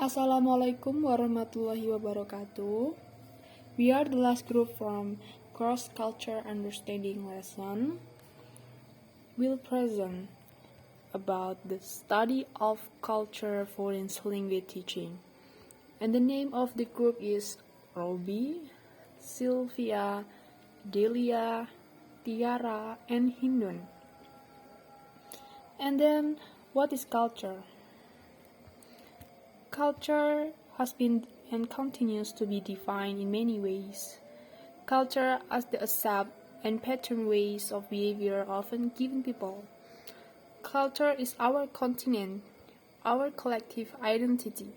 Assalamualaikum warahmatullahi wabarakatuh. We are the last group from Cross-Culture Understanding lesson. We'll present about the study of culture for language teaching. And the name of the group is ROBI, CILVIA, DELIA, TIARA, and HINDUN. And then, what is culture? Culture has been and continues to be defined in many ways. Culture as the accept and pattern ways of behavior often given people. Culture is our continent, our collective identity.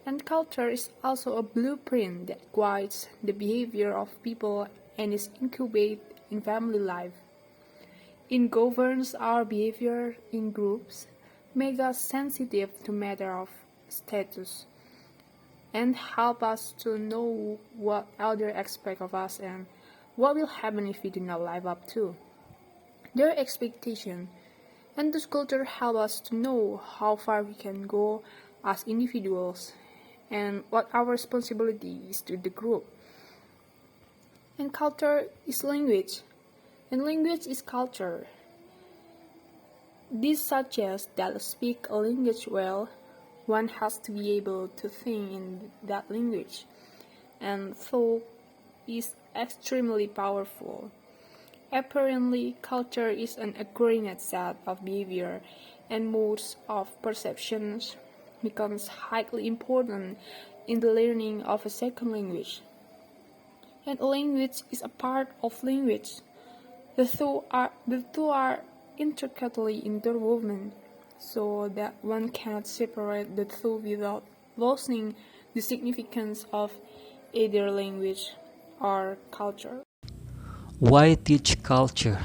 And culture is also a blueprint that guides the behavior of people and is incubated in family life. It governs our behavior in groups, makes us sensitive to matter of status, and help us to know what others expect of us and what will happen if we do not live up to their expectation. And this culture help us to know how far we can go as individuals and what our responsibility is to the group. And culture is language, and language is culture. This suggests that to speak a language well, one has to be able to think in that language, and thought is extremely powerful. Apparently, culture is an aggregate set of behavior and modes of perceptions becomes highly important in the learning of a second language. And language is a part of language. The two are intricately interwoven, so that one cannot separate the two without losing the significance of either language or culture. Why teach culture?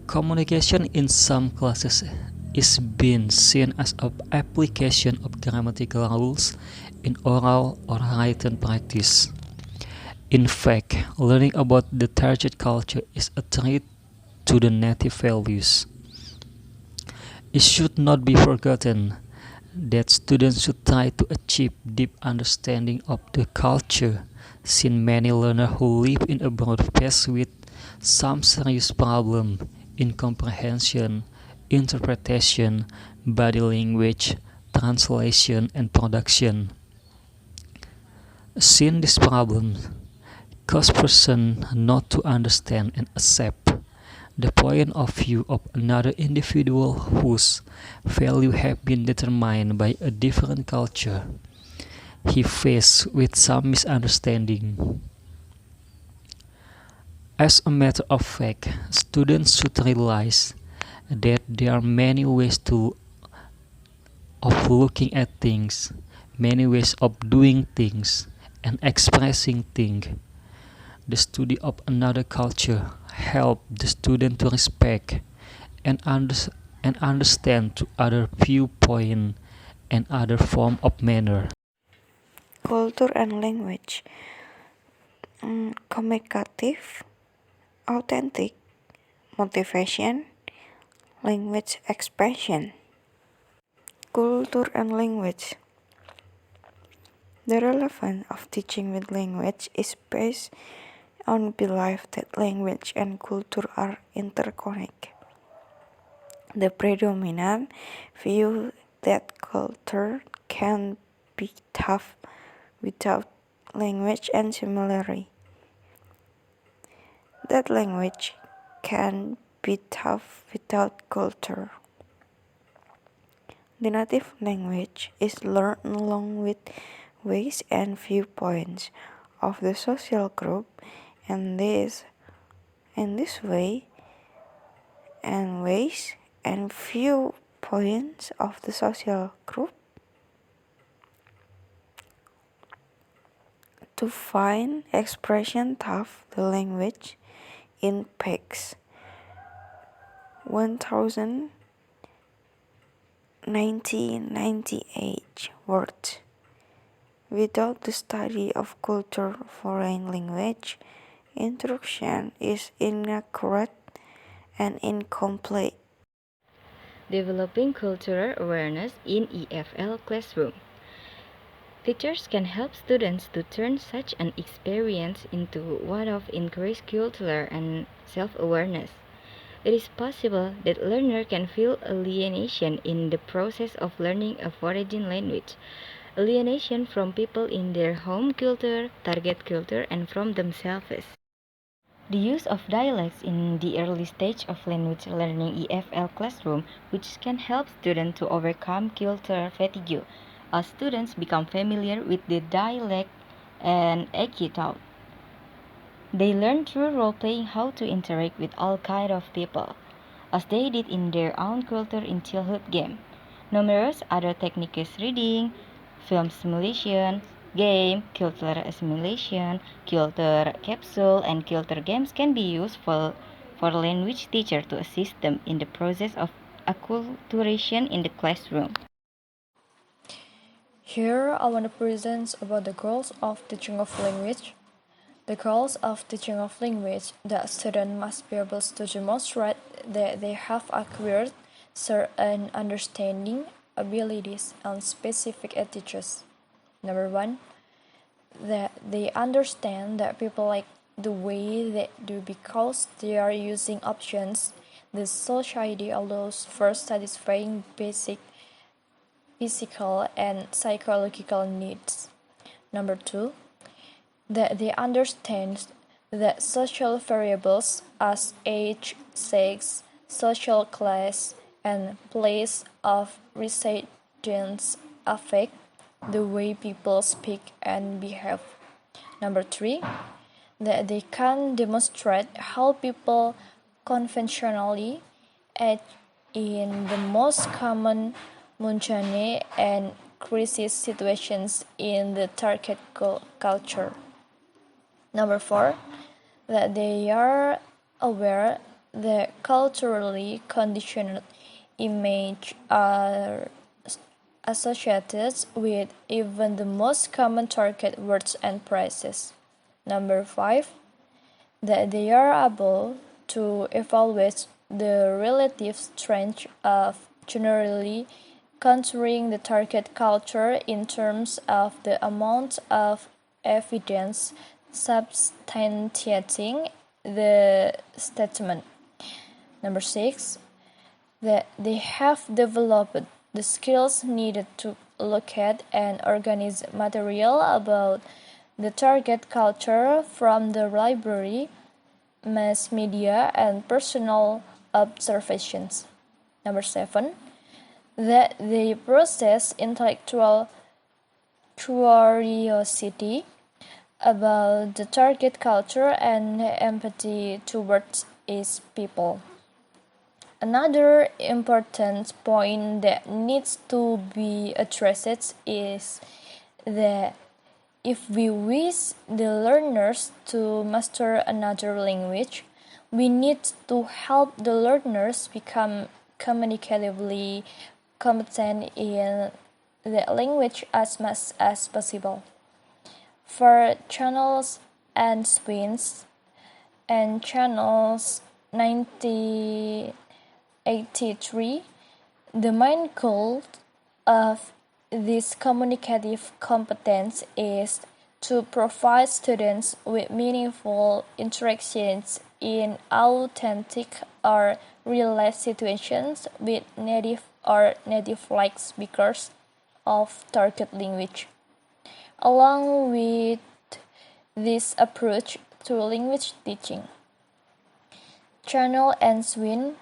Communication in some classes is being seen as an application of grammatical rules in oral or written practice. In fact, learning about the target culture is a threat to the native values. It should not be forgotten that students should try to achieve deep understanding of the culture, since many learners who live in abroad face with some serious problem in comprehension, interpretation, body language, translation, and production. Since these problems cause person not to understand and accept the point of view of another individual whose value have been determined by a different culture, he faced with some misunderstanding. As a matter of fact, students should realize that there are many ways of looking at things, many ways of doing things, and expressing things. The study of another culture helps the student to respect and understand to other viewpoint and other form of manner. Culture and language. Communicative, authentic, motivation, language expression. Culture and language. The relevance of teaching with language is based on belief that language and culture are interconnected. The predominant view that culture can be tough without language, and similarly, that language can be tough without culture. The native language is learned along with ways and viewpoints of the social group, and this way and ways and viewpoints of the social group to find expression tough the language in page 1998 words. Without the study of culture foreign language, instruction is inaccurate and incomplete. Developing cultural awareness in EFL classroom. Teachers can help students to turn such an experience into one of increased cultural and self-awareness. It is possible that learner can feel alienation in the process of learning a foreign language, alienation from people in their home culture, target culture, and from themselves. The use of dialects in the early stage of language learning EFL classroom, which can help students to overcome cultural fatigue as students become familiar with the dialect and act it out. They learn through role-playing how to interact with all kinds of people, as they did in their own culture in childhood game. Numerous other techniques reading, film simulation, game, culture assimilation, culture capsule, and culture games can be used for language teacher to assist them in the process of acculturation in the classroom. Here I want to present about the goals of teaching of language. The goals of teaching of language that students must be able to demonstrate that they have acquired certain understanding, abilities, and specific attitudes. Number one, that they understand that people like the way they do because they are using options the society allows for satisfying basic physical and psychological needs. Number two, that they understand that social variables as age, sex, social class, and place of residence affect the way people speak and behave. Number three, that they can demonstrate how people conventionally act in the most common mundane and crisis situations in the target culture. Number four, that they are aware that culturally conditioned images are associated with even the most common target words and phrases. Number five, that they are able to evaluate the relative strength of generally contouring the target culture in terms of the amount of evidence substantiating the statement. Number six, that they have developed the skills needed to locate and organize material about the target culture from the library, mass media, and personal observations. Number seven, that they possess intellectual curiosity about the target culture and empathy towards its people. Another important point that needs to be addressed is that if we wish the learners to master another language, we need to help the learners become communicatively competent in the language as much as possible. For channels and swings and channels 1983, the main goal of this communicative competence is to provide students with meaningful interactions in authentic or real-life situations with native or native-like speakers of target language. Along with this approach to language teaching, Channel and Swin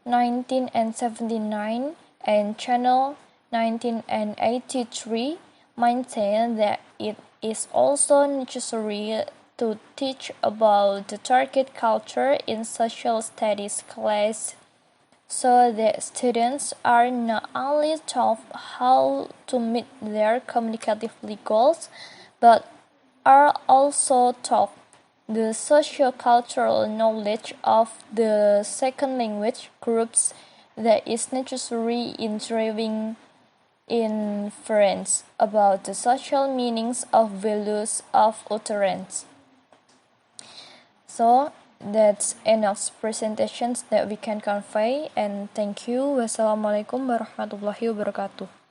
1979 and Channel 1983 maintain that it is also necessary to teach about the target culture in social studies class so that students are not only taught how to meet their communicative goals, but are also taught the socio-cultural knowledge of the second language groups that is necessary in driving inference about the social meanings of values of utterance. So, That's enough presentations that we can convey, and thank you. Wassalamualaikum warahmatullahi wabarakatuh.